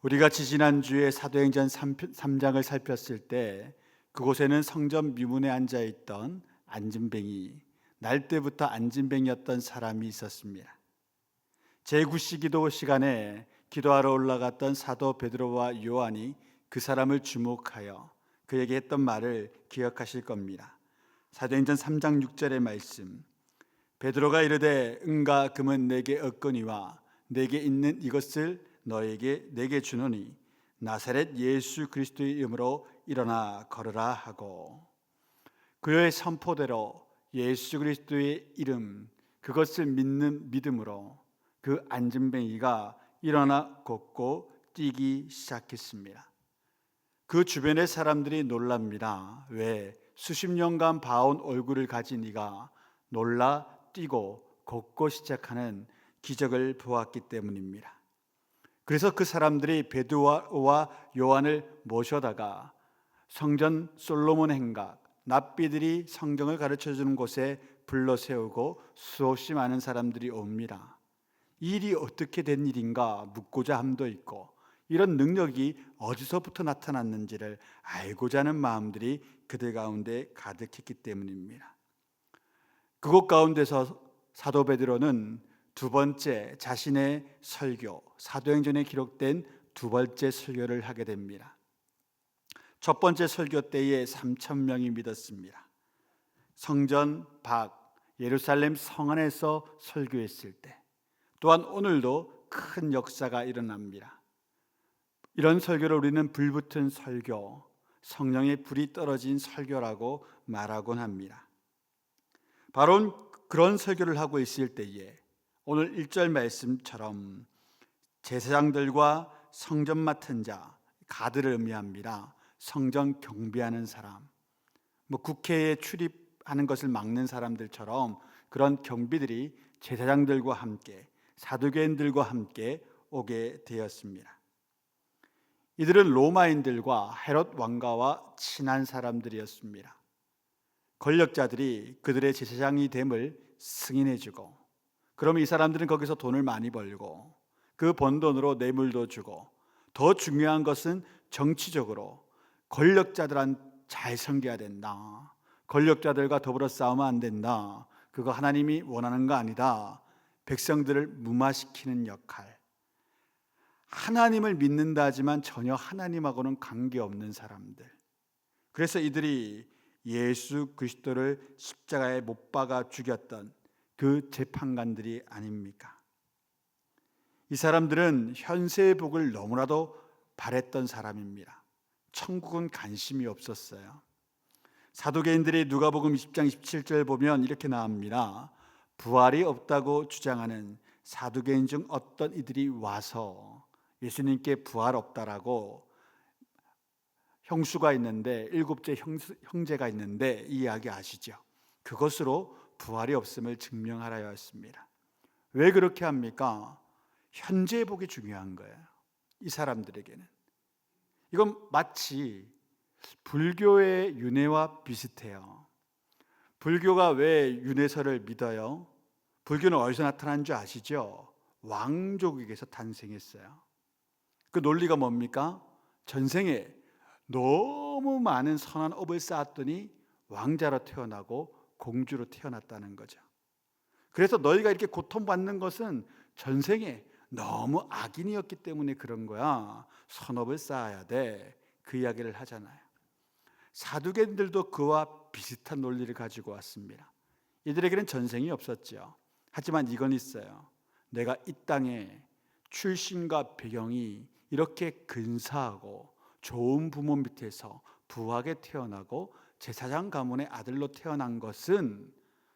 우리가 지지난주에 사도행전 3장을 살폈을 때 그곳에는 성전 미문에 앉아있던 안진뱅이, 날 때부터 안진뱅이였던 사람이 있었습니다. 제9시 기도 시간에 기도하러 올라갔던 사도 베드로와 요한이 그 사람을 주목하여 그에게 했던 말을 기억하실 겁니다. 사도행전 3장 6절의 말씀, 베드로가 이르되 은과 금은 내게 없거니와 내게 있는 이것을 내게 주노니 나사렛 예수 그리스도의 이름으로 일어나 걸으라 하고, 그의 선포대로 예수 그리스도의 이름, 그것을 믿는 믿음으로 그 안진뱅이가 일어나 걷고 뛰기 시작했습니다. 그 주변의 사람들이 놀랍니다. 왜? 수십 년간 봐온 얼굴을 가진 이가 놀라 뛰고 걷고 시작하는 기적을 보았기 때문입니다. 그래서 그 사람들이 베드로와 요한을 모셔다가 성전 솔로몬 행각, 납비들이 성경을 가르쳐주는 곳에 불러 세우고 수없이 많은 사람들이 옵니다. 이 일이 어떻게 된 일인가 묻고자 함도 있고, 이런 능력이 어디서부터 나타났는지를 알고자 하는 마음들이 그들 가운데 가득했기 때문입니다. 그곳 가운데서 사도 베드로는 두 번째 자신의 설교, 사도행전에 기록된 두 번째 설교를 하게 됩니다. 첫 번째 설교 때에 3,000명이 믿었습니다. 성전 밖 예루살렘 성 안에서 설교했을 때, 또한 오늘도 큰 역사가 일어납니다. 이런 설교를 우리는 불붙은 설교, 성령의 불이 떨어진 설교라고 말하곤 합니다. 바로 그런 설교를 하고 있을 때에 오늘 1절 말씀처럼 제사장들과 성전 맡은 자, 가드를 의미합니다. 성전 경비하는 사람, 국회에 출입하는 것을 막는 사람들처럼 그런 경비들이 제사장들과 함께, 사두개인들과 함께 오게 되었습니다. 이들은 로마인들과 헤롯 왕가와 친한 사람들이었습니다. 권력자들이 그들의 제사장이 됨을 승인해주고, 그러면 이 사람들은 거기서 돈을 많이 벌고, 그 번 돈으로 뇌물도 주고, 더 중요한 것은 정치적으로 권력자들한 잘 섬겨야 된다, 권력자들과 더불어 싸우면 안 된다, 그거 하나님이 원하는 거 아니다, 백성들을 무마시키는 역할, 하나님을 믿는다 하지만 전혀 하나님하고는 관계없는 사람들. 그래서 이들이 예수 그리스도를 십자가에 못 박아 죽였던 그 재판관들이 아닙니까? 이 사람들은 현세의 복을 너무나도 바랬던 사람입니다. 천국은 관심이 없었어요. 사두개인들이 누가복음 20장 27절 보면 이렇게 나옵니다. 부활이 없다고 주장하는 사두개인 중 어떤 이들이 와서 예수님께 부활 없다라고, 형수가 있는데, 일곱째 형제가 있는데, 이 이야기 아시죠? 그것으로 부활이 없음을 증명하려 했습니다. 왜 그렇게 합니까? 현재의 복이 중요한 거예요. 이 사람들에게는 이건 마치 불교의 윤회와 비슷해요. 불교가 왜 윤회설을 믿어요? 불교는 어디서 나타난 줄 아시죠? 왕족에게서 탄생했어요. 그 논리가 뭡니까? 전생에 너무 많은 선한 업을 쌓았더니 왕자로 태어나고 공주로 태어났다는 거죠. 그래서 너희가 이렇게 고통받는 것은 전생에 너무 악인이었기 때문에 그런 거야. 선업을 쌓아야 돼. 그 이야기를 하잖아요. 사두개인들도 그와 비슷한 논리를 가지고 왔습니다. 이들에게는 전생이 없었죠. 하지만 이건 있어요. 내가 이 땅에 출신과 배경이 이렇게 근사하고 좋은 부모 밑에서 부하게 태어나고 제사장 가문의 아들로 태어난 것은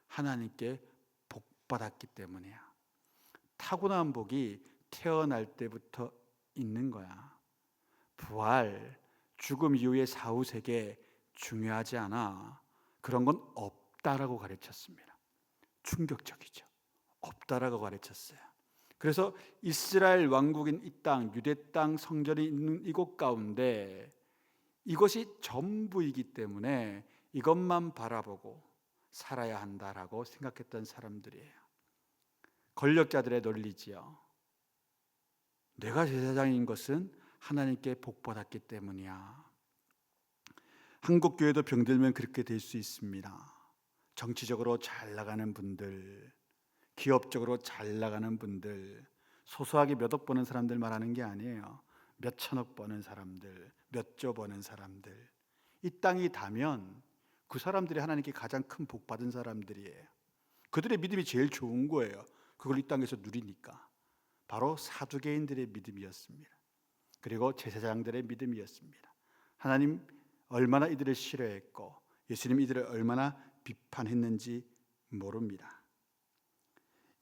하나님께 복받았기 때문이야. 타고난 복이 태어날 때부터 있는 거야. 부활, 죽음 이후의 사후세계 중요하지 않아. 그런 건 없다라고 가르쳤습니다. 충격적이죠. 없다라고 가르쳤어요. 그래서 이스라엘 왕국인 이 땅, 유대 땅 성전이 있는 이곳 가운데 이것이 전부이기 때문에 이것만 바라보고 살아야 한다라고 생각했던 사람들이에요. 권력자들의 논리지요. 내가 제사장인 것은 하나님께 복받았기 때문이야. 한국 교회도 병들면 그렇게 될 수 있습니다. 정치적으로 잘 나가는 분들, 기업적으로 잘 나가는 분들, 소소하게 몇 억 버는 사람들 말하는 게 아니에요. 몇 천억 버는 사람들, 몇 조 버는 사람들. 이 땅이 다면 그 사람들이 하나님께 가장 큰 복 받은 사람들이에요. 그들의 믿음이 제일 좋은 거예요. 그걸 이 땅에서 누리니까. 바로 사두개인들의 믿음이었습니다. 그리고 제사장들의 믿음이었습니다. 하나님 얼마나 이들을 싫어했고 예수님 이들을 얼마나 비판했는지 모릅니다.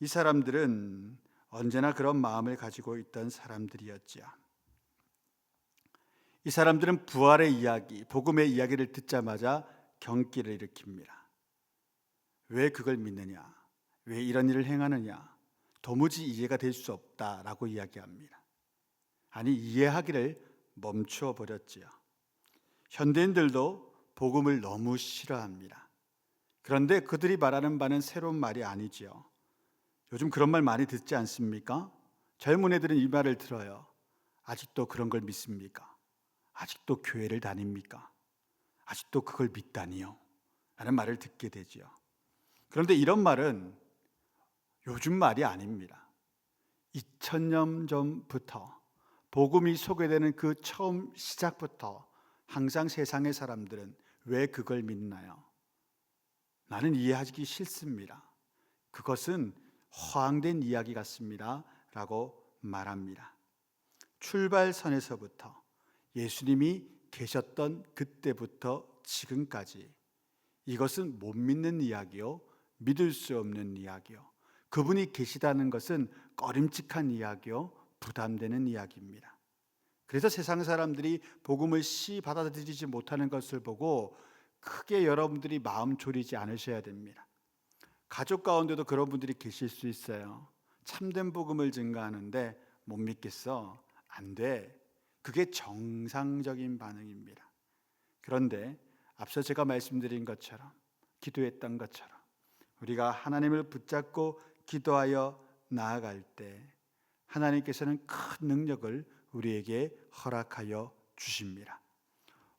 이 사람들은 언제나 그런 마음을 가지고 있던 사람들이었지요. 이 사람들은 부활의 이야기, 복음의 이야기를 듣자마자 경기를 일으킵니다. 왜 그걸 믿느냐? 왜 이런 일을 행하느냐? 도무지 이해가 될 수 없다라고 이야기합니다. 아니, 이해하기를 멈추어 버렸지요. 현대인들도 복음을 너무 싫어합니다. 그런데 그들이 말하는 바는 새로운 말이 아니지요. 요즘 그런 말 많이 듣지 않습니까? 젊은 애들은 이 말을 들어요. 아직도 그런 걸 믿습니까? 아직도 교회를 다닙니까? 아직도 그걸 믿다니요? 라는 말을 듣게 되지요. 그런데 이런 말은 요즘 말이 아닙니다. 2000년 전부터 복음이 소개되는 그 처음 시작부터 항상 세상의 사람들은 왜 그걸 믿나요? 나는 이해하기 싫습니다. 그것은 허황된 이야기 같습니다 라고 말합니다. 출발선에서부터 예수님이 계셨던 그때부터 지금까지 이것은 못 믿는 이야기요, 믿을 수 없는 이야기요, 그분이 계시다는 것은 꺼림칙한 이야기요, 부담되는 이야기입니다. 그래서 세상 사람들이 복음을 받아들이지 못하는 것을 보고 크게 여러분들이 마음 졸이지 않으셔야 됩니다. 가족 가운데도 그런 분들이 계실 수 있어요. 참된 복음을 증거하는데 못 믿겠어? 안 돼. 그게 정상적인 반응입니다. 그런데 앞서 제가 말씀드린 것처럼, 기도했던 것처럼 우리가 하나님을 붙잡고 기도하여 나아갈 때 하나님께서는 큰 능력을 우리에게 허락하여 주십니다.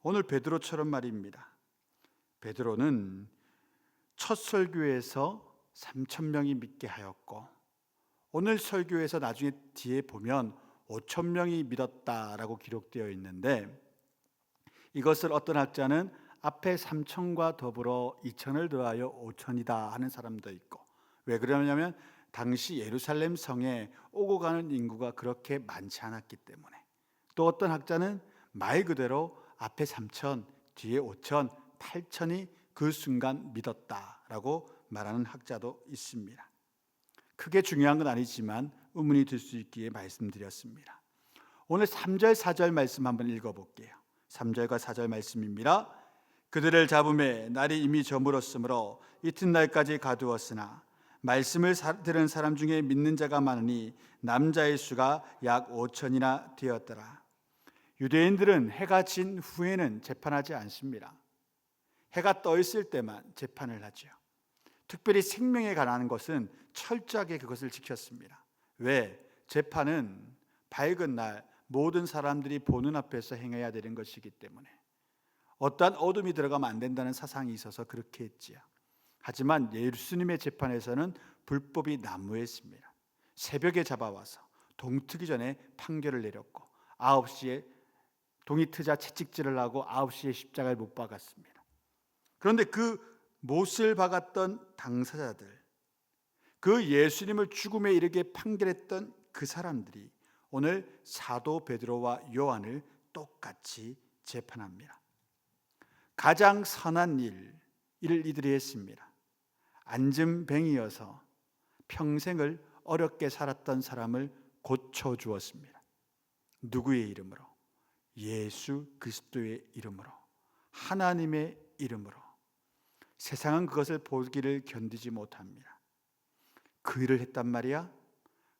오늘 베드로처럼 말입니다. 베드로는 첫 설교에서 3,000명이 믿게 하였고 오늘 설교에서 나중에 뒤에 보면 5,000명이 믿었다라고 기록되어 있는데 이것을 어떤 학자는 앞에 3,000과 더불어 2,000을 더하여 5,000이다 하는 사람도 있고, 왜 그러냐면 당시 예루살렘 성에 오고 가는 인구가 그렇게 많지 않았기 때문에. 또 어떤 학자는 말 그대로 앞에 3,000, 뒤에 5,000, 8,000이 그 순간 믿었다라고 말하는 학자도 있습니다. 크게 중요한 건 아니지만 의문이 들 수 있기에 말씀드렸습니다. 오늘 3절 4절 말씀 한번 읽어볼게요. 3절과 4절 말씀입니다. 그들을 잡음에 날이 이미 저물었으므로 이튿날까지 가두었으나 말씀을 들은 사람 중에 믿는 자가 많으니 남자의 수가 약 5,000이나 되었더라. 유대인들은 해가 진 후에는 재판하지 않습니다. 해가 떠 있을 때만 재판을 하죠. 특별히 생명에 관한 것은 철저하게 그것을 지켰습니다. 왜? 재판은 밝은 날 모든 사람들이 보는 앞에서 행해야 되는 것이기 때문에 어떠한 어둠이 들어가면 안 된다는 사상이 있어서 그렇게 했지요. 하지만 예수님의 재판에서는 불법이 난무했습니다. 새벽에 잡아와서 동트기 전에 판결을 내렸고 9시에 동이 트자 채찍질을 하고 9시에 십자가에 못 박았습니다. 그런데 그 못을 박았던 당사자들, 그 예수님을 죽음에 이르게 판결했던 그 사람들이 오늘 사도 베드로와 요한을 똑같이 재판합니다. 가장 선한 일을 이들이 했습니다. 안진뱅이여서 평생을 어렵게 살았던 사람을 고쳐주었습니다. 누구의 이름으로? 예수 그리스도의 이름으로, 하나님의 이름으로. 세상은 그것을 보기를 견디지 못합니다. 그 일을 했단 말이야.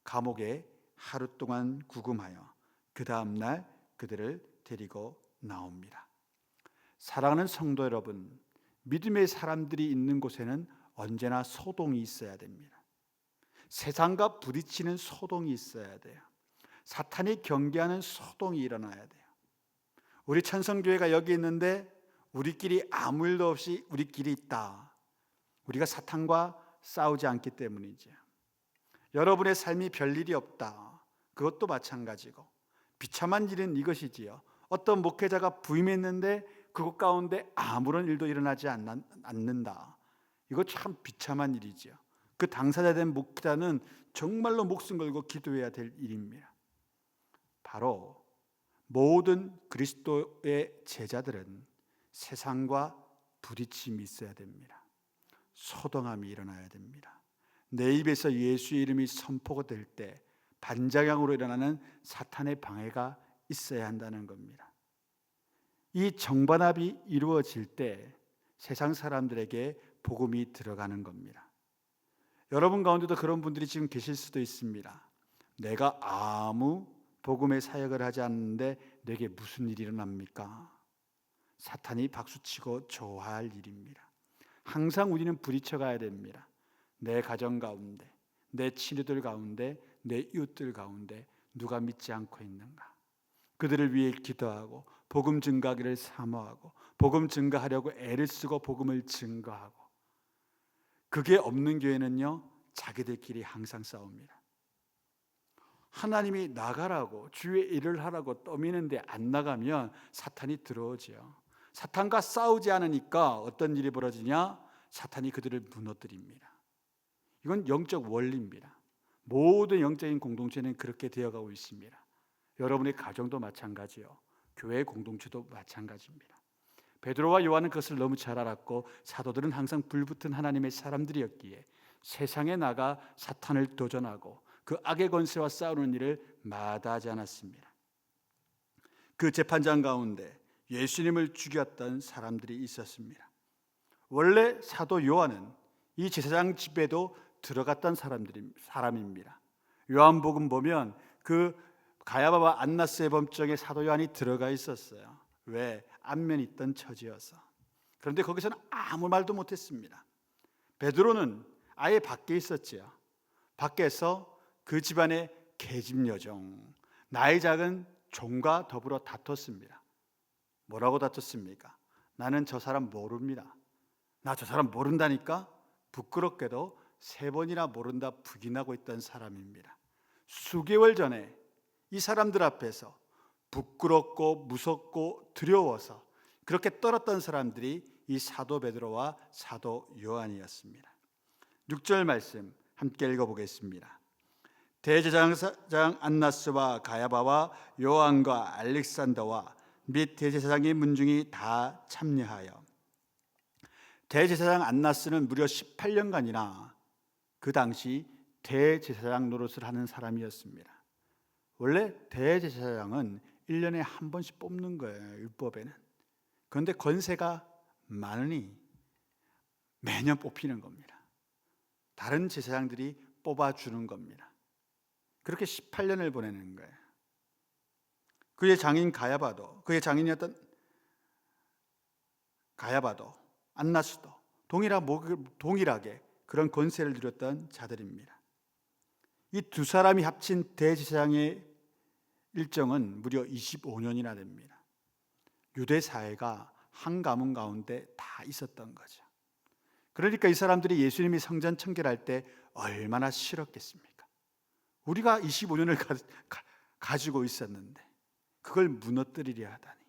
감옥에 하루 동안 구금하여 그 다음날 그들을 데리고 나옵니다. 사랑하는 성도 여러분, 믿음의 사람들이 있는 곳에는 언제나 소동이 있어야 됩니다. 세상과 부딪히는 소동이 있어야 돼요. 사탄이 경계하는 소동이 일어나야 돼요. 우리 천성교회가 여기 있는데 우리끼리 아무 일도 없이 우리끼리 있다. 우리가 사탄과 싸우지 않기 때문이죠. 여러분의 삶이 별일이 없다. 그것도 마찬가지고, 비참한 일은 이것이지요. 어떤 목회자가 부임했는데 그곳 가운데 아무런 일도 일어나지 않는다. 이거 참 비참한 일이지요. 그 당사자 된 목회자는 정말로 목숨 걸고 기도해야 될 일입니다. 바로 모든 그리스도의 제자들은 세상과 부딪힘이 있어야 됩니다. 소동함이 일어나야 됩니다. 내 입에서 예수의 이름이 선포가 될 때 반작용으로 일어나는 사탄의 방해가 있어야 한다는 겁니다. 이 정반합이 이루어질 때 세상 사람들에게 복음이 들어가는 겁니다. 여러분 가운데도 그런 분들이 지금 계실 수도 있습니다. 내가 아무 복음의 사역을 하지 않는데 내게 무슨 일이 일어납니까? 사탄이 박수치고 좋아할 일입니다. 항상 우리는 부딪혀 가야 됩니다. 내 가정 가운데, 내 친구들 가운데, 내 이웃들 가운데 누가 믿지 않고 있는가? 그들을 위해 기도하고 복음 증가하기를 사모하고 복음 증가하려고 애를 쓰고 복음을 증거하고, 그게 없는 교회는요, 자기들끼리 항상 싸웁니다. 하나님이 나가라고, 주의 일을 하라고 떠미는데 안 나가면 사탄이 들어오죠. 사탄과 싸우지 않으니까 어떤 일이 벌어지냐? 사탄이 그들을 무너뜨립니다. 이건 영적 원리입니다. 모든 영적인 공동체는 그렇게 되어가고 있습니다. 여러분의 가정도 마찬가지요. 교회 공동체도 마찬가지입니다. 베드로와 요한은 그것을 너무 잘 알았고, 사도들은 항상 불붙은 하나님의 사람들이었기에 세상에 나가 사탄을 도전하고 그 악의 권세와 싸우는 일을 마다하지 않았습니다. 그 재판장 가운데 예수님을 죽였던 사람들이 있었습니다. 원래 사도 요한은 이 제사장 집에도 들어갔던 사람입니다. 요한복음 보면 그 가야바와 안나스의 범정에 사도 요한이 들어가 있었어요. 왜? 안면이 있던 처지여서. 그런데 거기서는 아무 말도 못했습니다. 베드로는 아예 밖에 있었지요. 밖에서 그 집안의 계집 여종, 나이 작은 종과 더불어 다퉜습니다. 뭐라고 다퉜습니까? 나는 저 사람 모릅니다. 나 저 사람 모른다니까? 부끄럽게도 3번이나 모른다 부인하고 있던 사람입니다. 수개월 전에 이 사람들 앞에서 부끄럽고 무섭고 두려워서 그렇게 떨었던 사람들이 이 사도 베드로와 사도 요한이었습니다. 6절 말씀 함께 읽어보겠습니다. 대제사장 안나스와 가야바와 요한과 알렉산더와 및 대제사장의 문중이 다 참여하여. 대제사장 안나스는 무려 18년간이나 그 당시 대제사장 노릇을 하는 사람이었습니다. 원래 대제사장은 1년에 한 번씩 뽑는 거예요, 율법에는. 그런데 권세가 많으니 매년 뽑히는 겁니다. 다른 제사장들이 뽑아주는 겁니다. 그렇게 18년을 보내는 거예요. 그의 장인 가야바도, 그의 장인이었던 가야바도, 안나스도 동일하게 그런 권세를 누렸던 자들입니다. 이 두 사람이 합친 대제사장의 일정은 무려 25년이나 됩니다. 유대 사회가 한 가문 가운데 다 있었던 거죠. 그러니까 이 사람들이 예수님이 성전 청결할 때 얼마나 싫었겠습니까? 우리가 25년을 가지고 있었는데 그걸 무너뜨리려 하다니.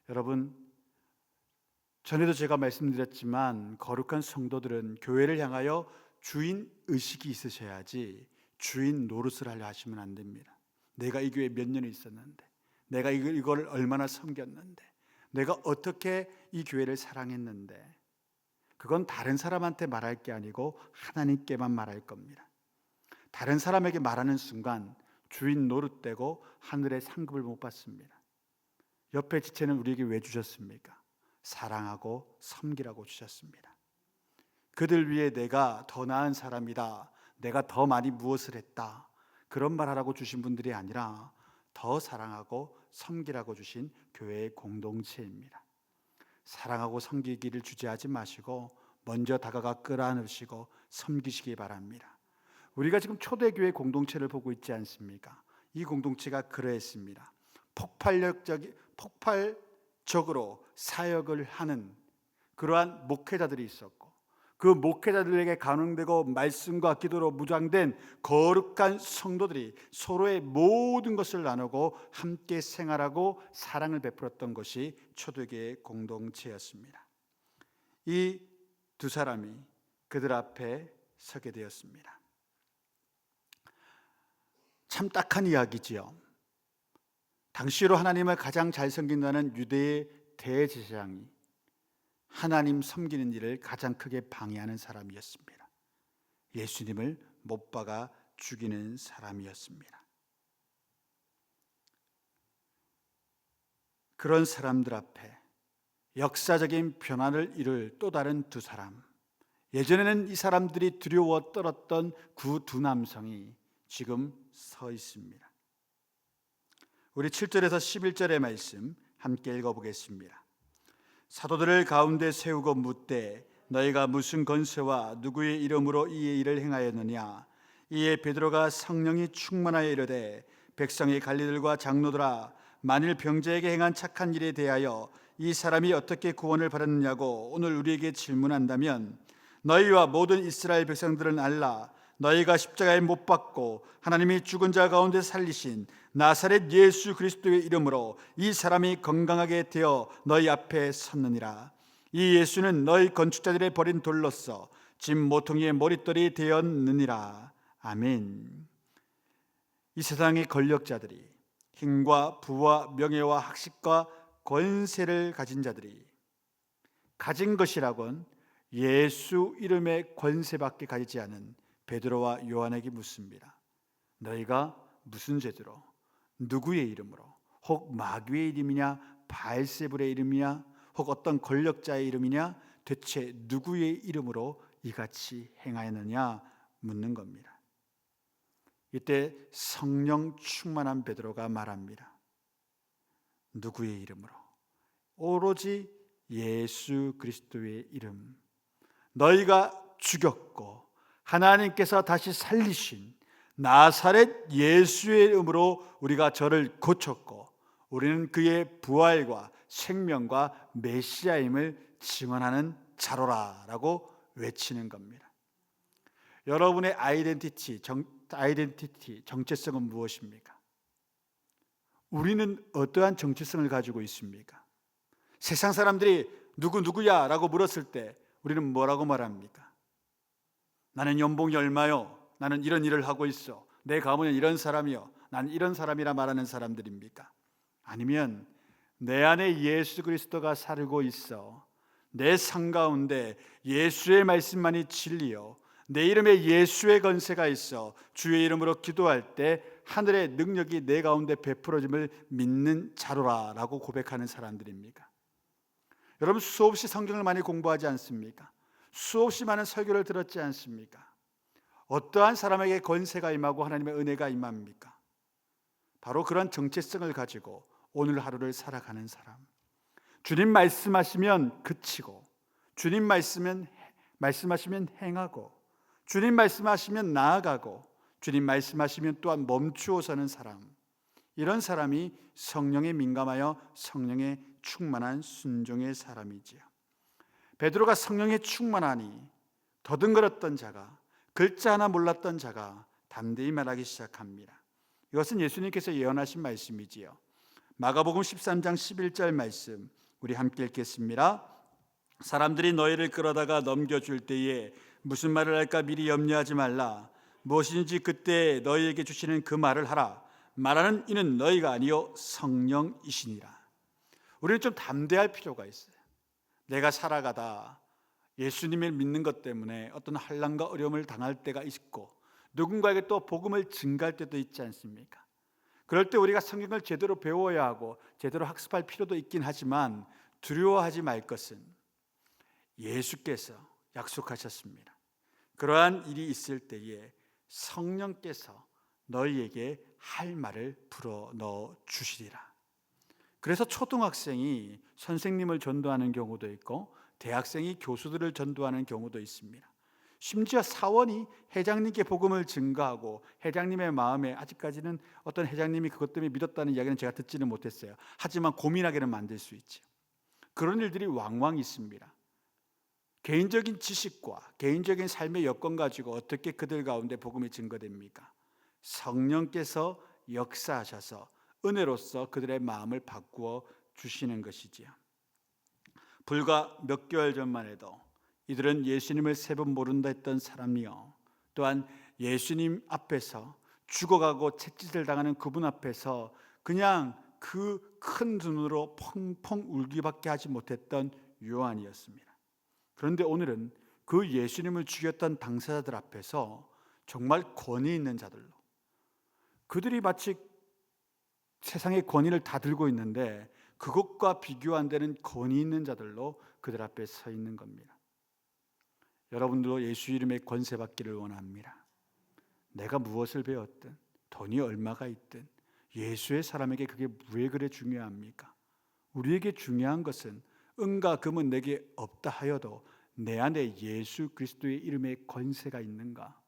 여러분, 전에도 제가 말씀드렸지만 거룩한 성도들은 교회를 향하여 주인 의식이 있으셔야지 주인 노릇을 하려 하시면 안 됩니다. 내가 이 교회에 몇 년을 있었는데, 내가 이걸 얼마나 섬겼는데, 내가 어떻게 이 교회를 사랑했는데, 그건 다른 사람한테 말할 게 아니고 하나님께만 말할 겁니다. 다른 사람에게 말하는 순간 주인 노릇되고 하늘의 상급을 못 받습니다. 옆에 지체는 우리에게 왜 주셨습니까? 사랑하고 섬기라고 주셨습니다. 그들 위해 내가 더 나은 사람이다, 내가 더 많이 무엇을 했다, 그런 말하라고 주신 분들이 아니라 더 사랑하고 섬기라고 주신 교회의 공동체입니다. 사랑하고 섬기기를 주저하지 마시고 먼저 다가가 끌어안으시고 섬기시기 바랍니다. 우리가 지금 초대교회 공동체를 보고 있지 않습니까? 이 공동체가 그러했습니다. 폭발적으로 사역을 하는 그러한 목회자들이 있었고, 그 목회자들에게 감동되고 말씀과 기도로 무장된 거룩한 성도들이 서로의 모든 것을 나누고 함께 생활하고 사랑을 베풀었던 것이 초대교회의 공동체였습니다. 이 두 사람이 그들 앞에 서게 되었습니다. 참 딱한 이야기지요. 당시로 하나님을 가장 잘 섬긴다는 유대의 대제사장이 하나님 섬기는 일을 가장 크게 방해하는 사람이었습니다. 예수님을 못 박아 죽이는 사람이었습니다. 그런 사람들 앞에 역사적인 변화를 이룰 또 다른 두 사람, 예전에는 이 사람들이 두려워 떨었던 그 두 남성이 지금 서 있습니다. 우리 7절에서 11절의 말씀 함께 읽어보겠습니다. 사도들을 가운데 세우고 묻되 너희가 무슨 건세와 누구의 이름으로 이 일을 행하였느냐? 이에 베드로가 성령이 충만하여 이르되 백성의 관리들과 장로들아, 만일 병자에게 행한 착한 일에 대하여 이 사람이 어떻게 구원을 받았느냐고 오늘 우리에게 질문한다면 너희와 모든 이스라엘 백성들은 알라. 너희가 십자가에 못 박고 하나님이 죽은 자 가운데 살리신 나사렛 예수 그리스도의 이름으로 이 사람이 건강하게 되어 너희 앞에 섰느니라. 이 예수는 너희 건축자들의 버린 돌로서 집 모퉁이의 머릿돌이 되었느니라. 아멘. 이 세상의 권력자들이, 힘과 부와 명예와 학식과 권세를 가진 자들이 가진 것이라곤 예수 이름의 권세밖에 가지지 않은 베드로와 요한에게 묻습니다. 너희가 무슨 죄대로 누구의 이름으로, 혹 마귀의 이름이냐 바알세불의 이름이냐 혹 어떤 권력자의 이름이냐, 대체 누구의 이름으로 이같이 행하였느냐 묻는 겁니다. 이때 성령 충만한 베드로가 말합니다. 누구의 이름으로? 오로지 예수 그리스도의 이름. 너희가 죽였고 하나님께서 다시 살리신 나사렛 예수의 이름으로 우리가 저를 고쳤고 우리는 그의 부활과 생명과 메시아임을 증언하는 자로라 라고 외치는 겁니다. 여러분의 아이덴티티, 정체성은 무엇입니까? 우리는 어떠한 정체성을 가지고 있습니까? 세상 사람들이 누구야 라고 물었을 때 우리는 뭐라고 말합니까? 나는 연봉이 얼마요? 나는 이런 일을 하고 있어. 내 가문은 이런 사람이요. 나는 이런 사람이라 말하는 사람들입니까? 아니면 내 안에 예수 그리스도가 살고 있어. 내 삶 가운데 예수의 말씀만이 진리요, 내 이름에 예수의 권세가 있어 주의 이름으로 기도할 때 하늘의 능력이 내 가운데 베풀어짐을 믿는 자로라 라고 고백하는 사람들입니까? 여러분, 수없이 성경을 많이 공부하지 않습니까? 수없이 많은 설교를 들었지 않습니까? 어떠한 사람에게 권세가 임하고 하나님의 은혜가 임합니까? 바로 그런 정체성을 가지고 오늘 하루를 살아가는 사람. 주님 말씀하시면 그치고, 주님 말씀하시면 행하고, 주님 말씀하시면 나아가고, 주님 말씀하시면 또한 멈추어 서는 사람. 이런 사람이 성령에 민감하여 성령에 충만한 순종의 사람이지요. 베드로가 성령에 충만하니 더듬거렸던 자가, 글자 하나 몰랐던 자가 담대히 말하기 시작합니다. 이것은 예수님께서 예언하신 말씀이지요. 마가복음 13장 11절 말씀 우리 함께 읽겠습니다. 사람들이 너희를 끌어다가 넘겨줄 때에 무슨 말을 할까 미리 염려하지 말라. 무엇인지 그때 너희에게 주시는 그 말을 하라. 말하는 이는 너희가 아니요 성령이시니라. 우리는 좀 담대할 필요가 있어요. 내가 살아가다 예수님을 믿는 것 때문에 어떤 환난과 어려움을 당할 때가 있고, 누군가에게 또 복음을 증가할 때도 있지 않습니까? 그럴 때 우리가 성경을 제대로 배워야 하고 제대로 학습할 필요도 있긴 하지만 두려워하지 말 것은 예수께서 약속하셨습니다. 그러한 일이 있을 때에 성령께서 너희에게 할 말을 불어넣어 주시리라. 그래서 초등학생이 선생님을 전도하는 경우도 있고 대학생이 교수들을 전도하는 경우도 있습니다. 심지어 사원이 회장님께 복음을 증거하고 회장님의 마음에 아직까지는 어떤 회장님이 그것 때문에 믿었다는 이야기는 제가 듣지는 못했어요. 하지만 고민하게는 만들 수 있죠. 그런 일들이 왕왕 있습니다. 개인적인 지식과 개인적인 삶의 여건 가지고 어떻게 그들 가운데 복음이 증거됩니까? 성령께서 역사하셔서 은혜로서 그들의 마음을 바꾸어 주시는 것이지요. 불과 몇 개월 전만 해도 이들은 예수님을 세 번 모른다 했던 사람이요, 또한 예수님 앞에서 죽어가고 채찍을 당하는 그분 앞에서 그냥 그 큰 눈으로 펑펑 울기밖에 하지 못했던 요한이었습니다. 그런데 오늘은 그 예수님을 죽였던 당사자들 앞에서 정말 권위 있는 자들로, 그들이 마치 세상의 권위를 다 들고 있는데 그것과 비교 안 되는 권위 있는 자들로 그들 앞에 서 있는 겁니다. 여러분들도 예수 이름의 권세 받기를 원합니다. 내가 무엇을 배웠든 돈이 얼마가 있든 예수의 사람에게 그게 왜 그래 중요합니까? 우리에게 중요한 것은 은과 금은 내게 없다 하여도 내 안에 예수 그리스도의 이름의 권세가 있는가,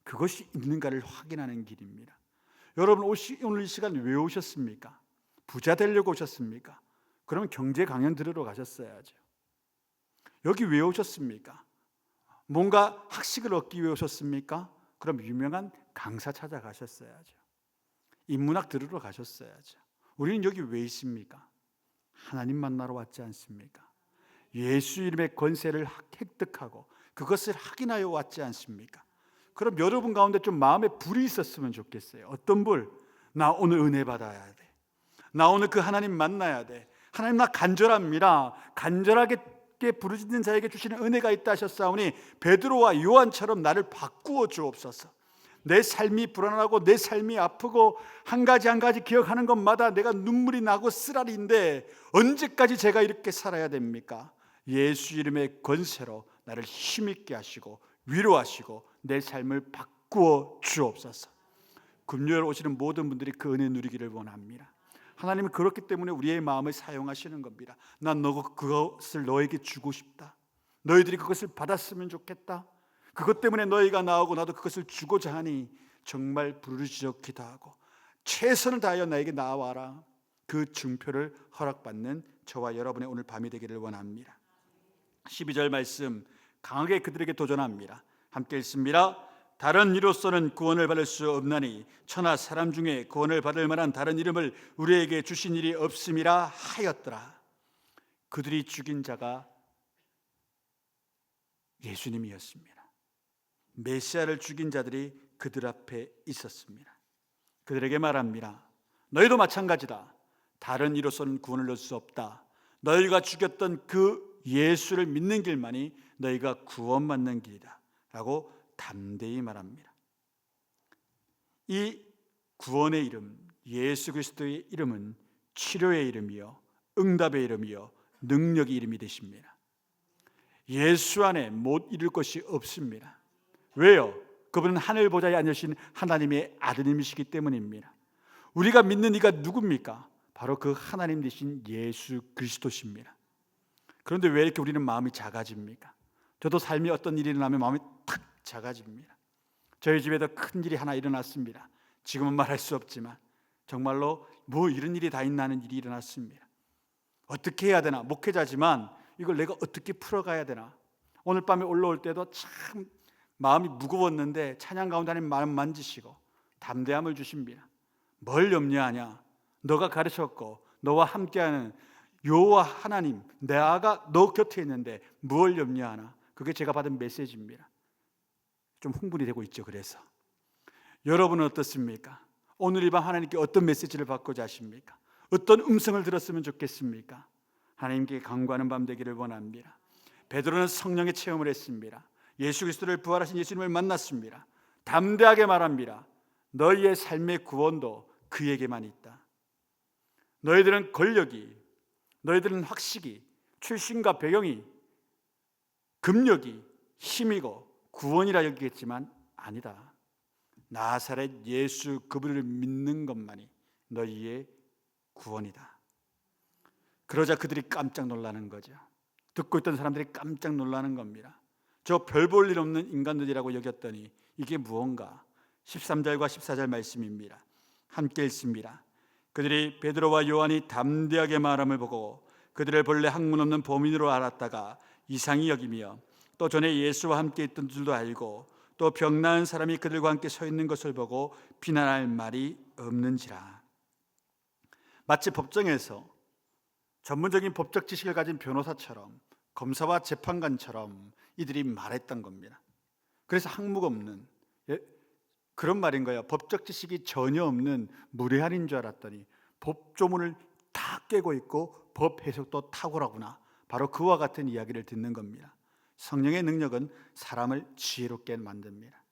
그것이 있는가를 확인하는 길입니다. 여러분 오늘 이 시간 왜 오셨습니까? 부자 되려고 오셨습니까? 그러면 경제 강연 들으러 가셨어야죠. 여기 왜 오셨습니까? 뭔가 학식을 얻기 위해 오셨습니까? 그럼 유명한 강사 찾아가셨어야죠. 인문학 들으러 가셨어야죠. 우리는 여기 왜 있습니까? 하나님 만나러 왔지 않습니까? 예수 이름의 권세를 획득하고 그것을 확인하여 왔지 않습니까? 그럼 여러분 가운데 좀 마음에 불이 있었으면 좋겠어요. 어떤 불? 나 오늘 은혜 받아야 돼. 나 오늘 그 하나님 만나야 돼. 하나님 나 간절합니다. 간절하게 부르짖는 자에게 주시는 은혜가 있다 하셨사오니 베드로와 요한처럼 나를 바꾸어 주옵소서. 내 삶이 불안하고 내 삶이 아프고 한 가지 한 가지 기억하는 것마다 내가 눈물이 나고 쓰라리인데 언제까지 제가 이렇게 살아야 됩니까? 예수 이름의 권세로 나를 힘있게 하시고 위로하시고 내 삶을 바꾸어 주옵소서. 금요일 오시는 모든 분들이 그 은혜 누리기를 원합니다. 하나님은 그렇기 때문에 우리의 마음을 사용하시는 겁니다. 난 그것을 너에게 주고 싶다. 너희들이 그것을 받았으면 좋겠다. 그것 때문에 너희가 나오고 나도 그것을 주고자 하니 정말 부르짖어 기도하고 최선을 다하여 나에게 나와라. 그 증표를 허락받는 저와 여러분의 오늘 밤이 되기를 원합니다. 12절 말씀 강하게 그들에게 도전합니다. 함께 읽습니다. 다른 이로서는 구원을 받을 수 없나니 천하 사람 중에 구원을 받을 만한 다른 이름을 우리에게 주신 일이 없음이라 하였더라. 그들이 죽인 자가 예수님이었습니다. 메시아를 죽인 자들이 그들 앞에 있었습니다. 그들에게 말합니다. 너희도 마찬가지다. 다른 이로서는 구원을 얻을 수 없다. 너희가 죽였던 그 예수를 믿는 길만이 너희가 구원받는 길이다 라고 담대히 말합니다. 이 구원의 이름 예수 그리스도의 이름은 치료의 이름이요 응답의 이름이요 능력의 이름이 되십니다. 예수 안에 못 이룰 것이 없습니다. 왜요? 그분은 하늘 보좌에 앉으신 하나님의 아드님이시기 때문입니다. 우리가 믿는 이가 누굽니까? 바로 그 하나님 되신 예수 그리스도십니다. 그런데 왜 이렇게 우리는 마음이 작아집니까? 저도 삶에 어떤 일이 일어나면 마음이 탁 작아집니다. 저희 집에도 큰 일이 하나 일어났습니다. 지금은 말할 수 없지만 정말로 뭐 이런 일이 다 있나는 일이 일어났습니다. 어떻게 해야 되나? 목회자지만 이걸 내가 어떻게 풀어가야 되나? 오늘 밤에 올라올 때도 참 마음이 무거웠는데 찬양 가운데 하나님 마음 만지시고 담대함을 주십니다. 뭘 염려하냐? 너가 가르쳤고 너와 함께하는 여호와 하나님 내가 너 곁에 있는데 뭘 염려하나? 그게 제가 받은 메시지입니다. 좀 흥분이 되고 있죠. 그래서 여러분은 어떻습니까? 오늘 이 밤 하나님께 어떤 메시지를 받고자 하십니까? 어떤 음성을 들었으면 좋겠습니까? 하나님께 간구하는 밤 되기를 원합니다. 베드로는 성령의 체험을 했습니다. 예수 그리스도를 부활하신 예수님을 만났습니다. 담대하게 말합니다. 너희의 삶의 구원도 그에게만 있다. 너희들은 권력이, 너희들은 학식이, 출신과 배경이, 금력이, 힘이고 구원이라 여기겠지만 아니다. 나사렛 예수 그분을 믿는 것만이 너희의 구원이다. 그러자 그들이 깜짝 놀라는 거죠. 듣고 있던 사람들이 깜짝 놀라는 겁니다. 저 별 볼 일 없는 인간들이라고 여겼더니 이게 무언가. 13절과 14절 말씀입니다. 함께 읽습니다. 그들이 베드로와 요한이 담대하게 말함을 보고 그들을 본래 학문 없는 범인으로 알았다가 이상히 여기며 또 전에 예수와 함께 있던 줄도 알고 또 병 나은 사람이 그들과 함께 서 있는 것을 보고 비난할 말이 없는지라. 마치 법정에서 전문적인 법적 지식을 가진 변호사처럼 검사와 재판관처럼 이들이 말했던 겁니다. 그래서 학문 없는 그런 말인 거예요. 법적 지식이 전혀 없는 무례한인 줄 알았더니 법조문을 다 깨고 있고 법 해석도 탁월하구나. 바로 그와 같은 이야기를 듣는 겁니다. 성령의 능력은 사람을 지혜롭게 만듭니다.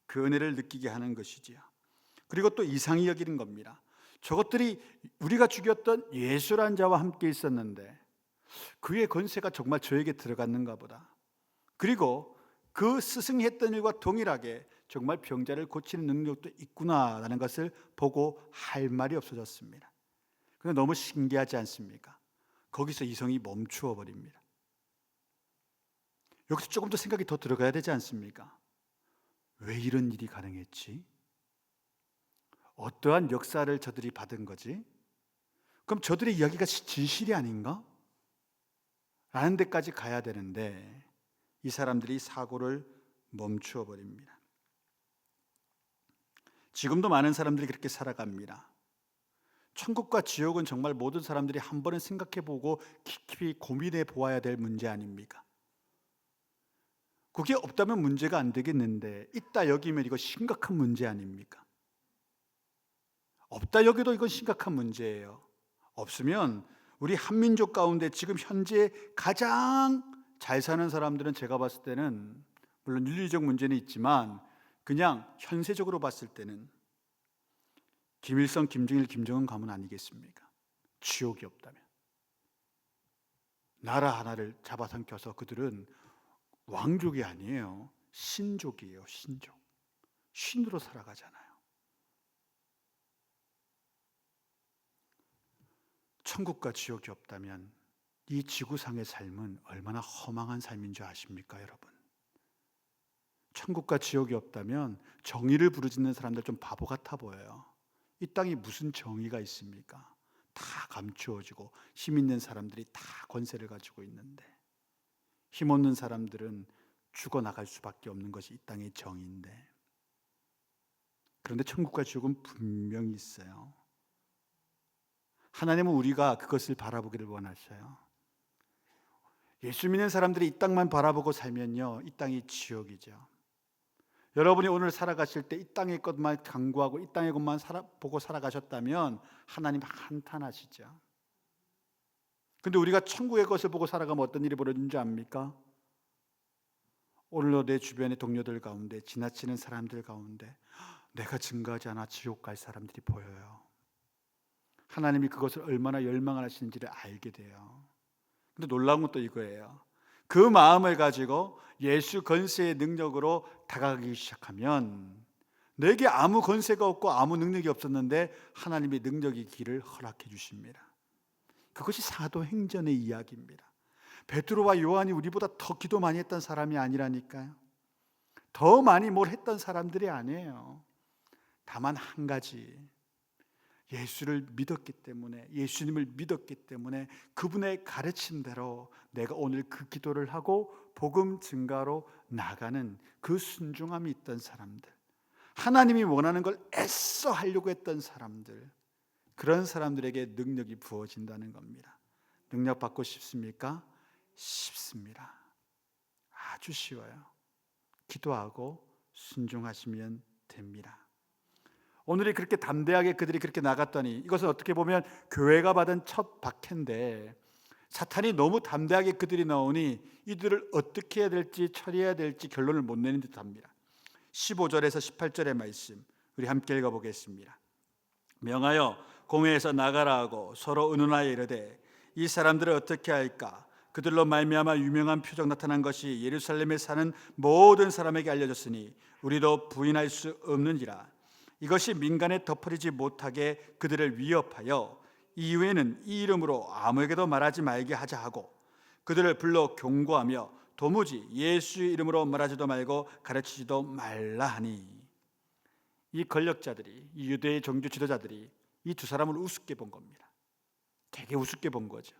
그 은혜를 느끼게 하는 것이지요. 그리고 또 이상히 여기는 겁니다. 저것들이 우리가 죽였던 예수란 자와 함께 있었는데 그의 권세가 정말 저에게 들어갔는가 보다. 그리고 그 스승이 했던 일과 동일하게 정말 병자를 고치는 능력도 있구나라는 것을 보고 할 말이 없어졌습니다. 그런데 너무 신기하지 않습니까? 거기서 이성이 멈추어 버립니다. 여기서 조금 더 생각이 더 들어가야 되지 않습니까? 왜 이런 일이 가능했지? 어떠한 역사를 저들이 받은 거지? 그럼 저들의 이야기가 진실이 아닌가? 라는 데까지 가야 되는데 이 사람들이 사고를 멈추어 버립니다. 지금도 많은 사람들이 그렇게 살아갑니다. 천국과 지옥은 정말 모든 사람들이 한 번은 생각해보고 깊이 고민해 보아야 될 문제 아닙니까? 그게 없다면 문제가 안 되겠는데 있다 여기면 이거 심각한 문제 아닙니까? 없다 여기도 이건 심각한 문제예요. 없으면 우리 한민족 가운데 지금 현재 가장 잘 사는 사람들은 제가 봤을 때는 물론 윤리적 문제는 있지만 그냥 현세적으로 봤을 때는 김일성, 김정일, 김정은 가문 아니겠습니까? 지옥이 없다면. 나라 하나를 잡아삼켜서 그들은 왕족이 아니에요. 신족이에요. 신족. 신으로 살아가잖아요. 천국과 지옥이 없다면 이 지구상의 삶은 얼마나 허망한 삶인 줄 아십니까, 여러분? 천국과 지옥이 없다면 정의를 부르짖는 사람들 좀 바보 같아 보여요. 이 땅에 무슨 정의가 있습니까? 다 감추어지고 힘 있는 사람들이 다 권세를 가지고 있는데 힘없는 사람들은 죽어나갈 수밖에 없는 것이 이 땅의 정의인데, 그런데 천국과 지옥은 분명히 있어요. 하나님은 우리가 그것을 바라보기를 원하셔요. 예수 믿는 사람들이 이 땅만 바라보고 살면요, 이 땅이 지옥이죠. 여러분이 오늘 살아가실 때 이 땅의 것만 강구하고 이 땅의 것만 보고 살아가셨다면 하나님 한탄하시죠. 근데 우리가 천국의 것을 보고 살아가면 어떤 일이 벌어지는 줄 압니까? 오늘도 내 주변의 동료들 가운데, 지나치는 사람들 가운데 내가 증거하지 않아 지옥 갈 사람들이 보여요. 하나님이 그것을 얼마나 열망을 하시는지를 알게 돼요. 근데 놀라운 것도 이거예요. 그 마음을 가지고 예수 권세의 능력으로 다가가기 시작하면 내게 아무 권세가 없고 아무 능력이 없었는데 하나님의 능력의 길을 허락해 주십니다. 그것이 사도행전의 이야기입니다. 베드로와 요한이 우리보다 더 기도 많이 했던 사람이 아니라니까요. 더 많이 뭘 했던 사람들이 아니에요. 다만 한 가지, 예수를 믿었기 때문에, 예수님을 믿었기 때문에 그분의 가르침대로 내가 오늘 그 기도를 하고 복음 증가로 나가는 그 순종함이 있던 사람들, 하나님이 원하는 걸 애써 하려고 했던 사람들, 그런 사람들에게 능력이 부어진다는 겁니다. 능력 받고 싶습니까? 쉽습니다. 아주 쉬워요. 기도하고 순종하시면 됩니다. 오늘이 그렇게 담대하게 그들이 그렇게 나갔더니 이것은 어떻게 보면 교회가 받은 첫 박해인데, 사탄이 너무 담대하게 그들이 나오니 이들을 어떻게 해야 될지 처리해야 될지 결론을 못 내는 듯합니다. 15절에서 18절의 말씀 우리 함께 읽어보겠습니다. 명하여 공회에서 나가라 하고 서로 의논하여 이르되 이 사람들을 어떻게 할까? 그들로 말미암아 유명한 표적 나타난 것이 예루살렘에 사는 모든 사람에게 알려졌으니 우리도 부인할 수 없는지라. 이것이 민간에 덮어지지 못하게 그들을 위협하여 이후에는 이 이름으로 아무에게도 말하지 말게 하자 하고 그들을 불러 경고하며 도무지 예수의 이름으로 말하지도 말고 가르치지도 말라 하니. 이 권력자들이, 이 유대의 종교 지도자들이 이 두 사람을 우습게 본 겁니다. 되게 우습게 본 거죠.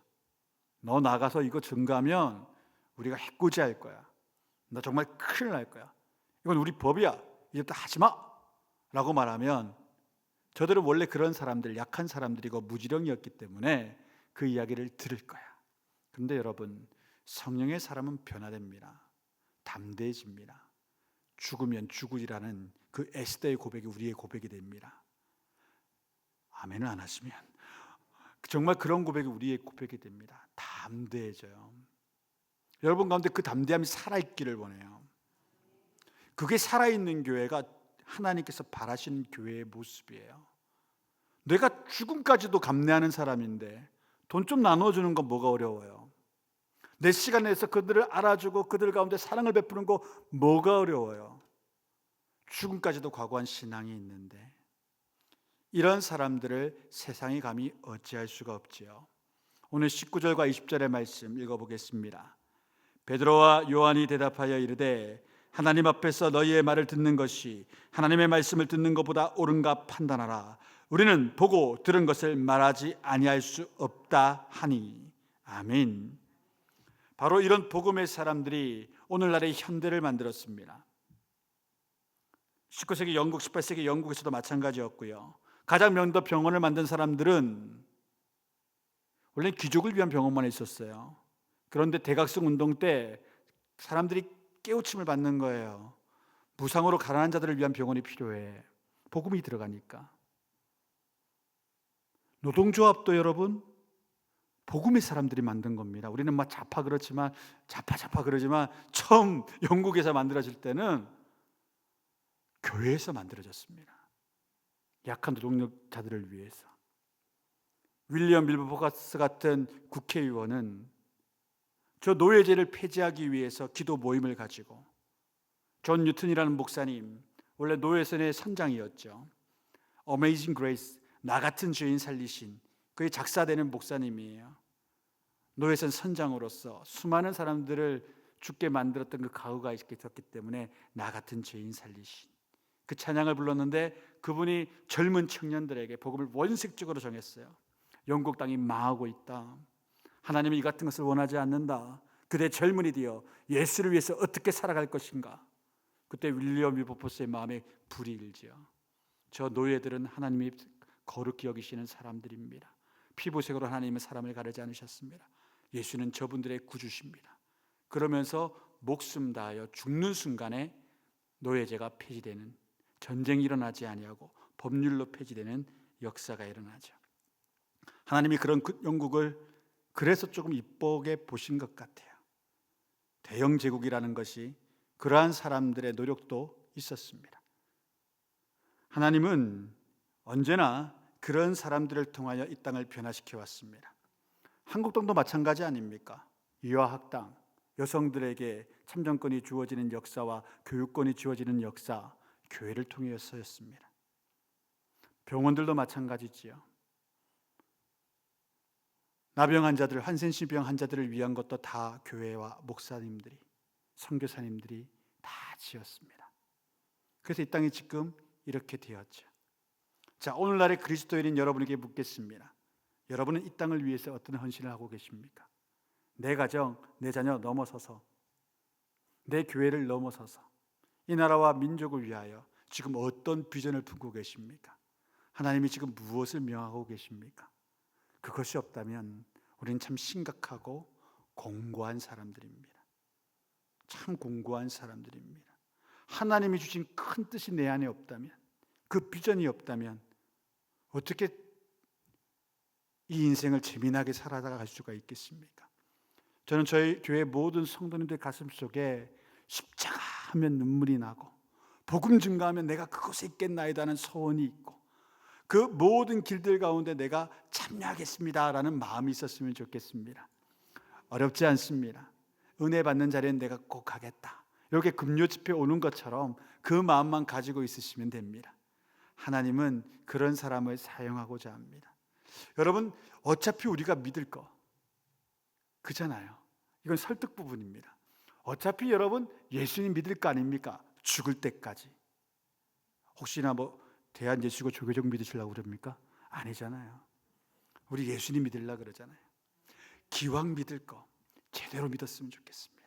너 나가서 이거 증거하면 우리가 해코지할 거야. 너 정말 큰일 날 거야. 이건 우리 법이야. 이제부터 하지 마 라고 말하면, 저들은 원래 그런 사람들, 약한 사람들이고 무지렁이었기 때문에 그 이야기를 들을 거야. 그런데 여러분, 성령의 사람은 변화됩니다. 담대해집니다. 죽으면 죽으리라는 그 에스더의 고백이 우리의 고백이 됩니다. 아멘을 안 하시면 정말 그런 고백이 우리의 고백이 됩니다. 담대해져요. 여러분 가운데 그 담대함이 살아있기를 원해요. 그게 살아있는 교회가 하나님께서 바라시는 교회의 모습이에요. 내가 죽음까지도 감내하는 사람인데 돈 좀 나눠주는 건 뭐가 어려워요? 내 시간 내서 그들을 알아주고 그들 가운데 사랑을 베푸는 거 뭐가 어려워요? 죽음까지도 각오한 신앙이 있는데, 이런 사람들을 세상이 감히 어찌할 수가 없지요. 오늘 19절과 20절의 말씀 읽어보겠습니다. 베드로와 요한이 대답하여 이르되 하나님 앞에서 너희의 말을 듣는 것이 하나님의 말씀을 듣는 것보다 옳은가 판단하라. 우리는 보고 들은 것을 말하지 아니할 수 없다 하니. 아멘. 바로 이런 복음의 사람들이 오늘날의 현대를 만들었습니다. 19세기 영국, 18세기 영국에서도 마찬가지였고요. 가장 먼저 병원을 만든 사람들은 원래 귀족을 위한 병원만 있었어요. 그런데 대각성 운동 때 사람들이 깨우침을 받는 거예요. 무상으로 가난한 자들을 위한 병원이 필요해. 복음이 들어가니까. 노동조합도 여러분 복음의 사람들이 만든 겁니다. 우리는 막 좌파 그러지만 처음 영국에서 만들어질 때는 교회에서 만들어졌습니다. 약한 노동자들을 위해서. 윌리엄 밀버포커스 같은 국회의원은 저 노예제를 폐지하기 위해서 기도 모임을 가지고, 존 뉴턴이라는 목사님, 원래 노예선의 선장이었죠. 어메이징 그레이스, 나 같은 죄인 살리신, 그의 작사되는 목사님이에요. 노예선 선장으로서 수많은 사람들을 죽게 만들었던 그 가후가 있었기 때문에 나 같은 죄인 살리신 그 찬양을 불렀는데, 그분이 젊은 청년들에게 복음을 원색적으로 정했어요. 영국 땅이 망하고 있다. 하나님이 이 같은 것을 원하지 않는다. 그대 젊은이 되어 예수를 위해서 어떻게 살아갈 것인가. 그때 윌리엄 밀버포스의 마음에 불이 일지요. 저 노예들은 하나님이 거룩히 여기시는 사람들입니다. 피부색으로 하나님은 사람을 가르지 않으셨습니다. 예수는 저분들의 구주십니다. 그러면서 목숨 다하여 죽는 순간에 노예제가 폐지되는, 전쟁이 일어나지 아니하고 법률로 폐지되는 역사가 일어나죠. 하나님이 그런 영국을 그래서 조금 이쁘게 보신 것 같아요. 대영 제국이라는 것이 그러한 사람들의 노력도 있었습니다. 하나님은 언제나 그런 사람들을 통하여 이 땅을 변화시켜 왔습니다. 한국 땅도 마찬가지 아닙니까? 유아학당, 여성들에게 참정권이 주어지는 역사와 교육권이 주어지는 역사, 교회를 통해서였습니다. 병원들도 마찬가지지요. 나병 환자들, 한센시병 환자들을 위한 것도 다 교회와 목사님들이, 선교사님들이 다 지었습니다. 그래서 이 땅이 지금 이렇게 되었죠. 자, 오늘날의 그리스도인인 여러분에게 묻겠습니다. 여러분은 이 땅을 위해서 어떤 헌신을 하고 계십니까? 내 가정, 내 자녀 넘어서서, 내 교회를 넘어서서 이 나라와 민족을 위하여 지금 어떤 비전을 품고 계십니까? 하나님이 지금 무엇을 명하고 계십니까? 그것이 없다면 우리는 참 심각하고 공고한 사람들입니다. 참 공고한 사람들입니다. 하나님이 주신 큰 뜻이 내 안에 없다면, 그 비전이 없다면 어떻게 이 인생을 재미나게 살아갈 수가 있겠습니까? 저는 저희 교회 모든 성도님들 가슴속에 십자가 하면 눈물이 나고 복음 증거하면 내가 그곳에 있겠나이다 하는 소원이 있고, 그 모든 길들 가운데 내가 참여하겠습니다라는 마음이 있었으면 좋겠습니다. 어렵지 않습니다. 은혜 받는 자리엔 내가 꼭 가겠다. 이렇게 금요 집회 오는 것처럼 그 마음만 가지고 있으시면 됩니다. 하나님은 그런 사람을 사용하고자 합니다. 여러분, 어차피 우리가 믿을 거 그잖아요. 이건 설득 부분입니다. 어차피 여러분 예수님 믿을 거 아닙니까? 죽을 때까지. 혹시나 대한예수교 조계종 믿으시려고 그럽니까? 아니잖아요. 우리 예수님 믿으려고 그러잖아요. 기왕 믿을 거 제대로 믿었으면 좋겠습니다.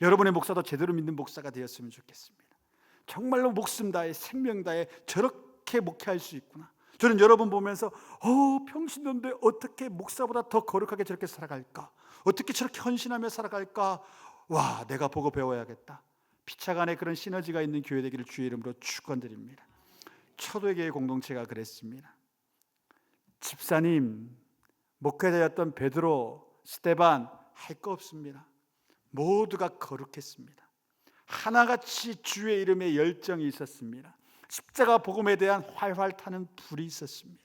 여러분의 목사도 제대로 믿는 목사가 되었으면 좋겠습니다. 정말로 목숨 다해 생명 다해 저렇게 목회할 수 있구나. 저는 여러분 보면서 평신도인데 어떻게 목사보다 더 거룩하게 저렇게 살아갈까? 어떻게 저렇게 헌신하며 살아갈까? 와, 내가 보고 배워야겠다. 피차간에 그런 시너지가 있는 교회 되기를 주의 이름으로 축원드립니다. 초대교회 공동체가 그랬습니다. 집사님, 목회자였던 베드로, 스데반 할 거 없습니다. 모두가 거룩했습니다. 하나같이 주의 이름에 열정이 있었습니다. 십자가 복음에 대한 활활 타는 불이 있었습니다.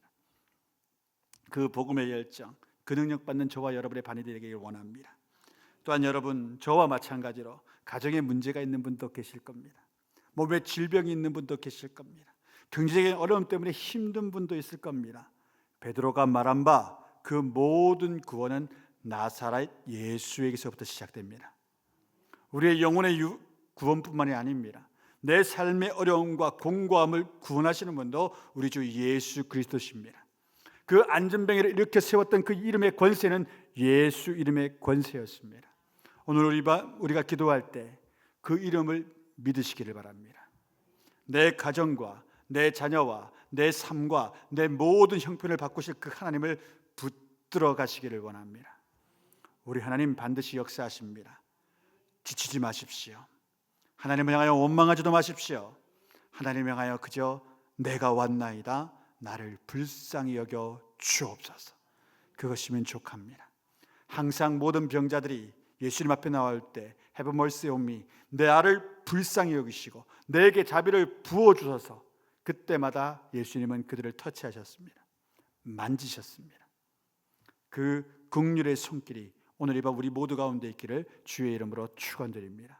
그 복음의 열정, 그 능력 받는 저와 여러분의 반이 되기를 원합니다. 또한 여러분, 저와 마찬가지로 가정에 문제가 있는 분도 계실 겁니다. 몸에 질병이 있는 분도 계실 겁니다. 경제적인 어려움 때문에 힘든 분도 있을 겁니다. 베드로가 말한 바 그 모든 구원은 나사렛 예수에게서부터 시작됩니다. 우리의 영혼의 구원뿐만이 아닙니다. 내 삶의 어려움과 공고함을 구원하시는 분도 우리 주 예수 그리스도십니다. 그 안전병을 일으켜 세웠던 그 이름의 권세는 예수 이름의 권세였습니다. 오늘 우리가 기도할 때 그 이름을 믿으시기를 바랍니다. 내 가정과 내 자녀와 내 삶과 내 모든 형편을 바꾸실 그 하나님을 붙들어 가시기를 원합니다. 우리 하나님 반드시 역사하십니다. 지치지 마십시오. 하나님을 향하여 원망하지도 마십시오. 하나님을 향하여 그저 내가 왔나이다, 나를 불쌍히 여겨 주옵소서. 그것이 만족합니다. 항상 모든 병자들이 예수님 앞에 나올 때 Have mercy on me, 내 아를 불쌍히 여기시고 내게 자비를 부어주셔서 그때마다 예수님은 그들을 터치하셨습니다. 만지셨습니다. 그 긍휼의 손길이 오늘 이 밤 우리 모두 가운데 있기를 주의 이름으로 축원드립니다.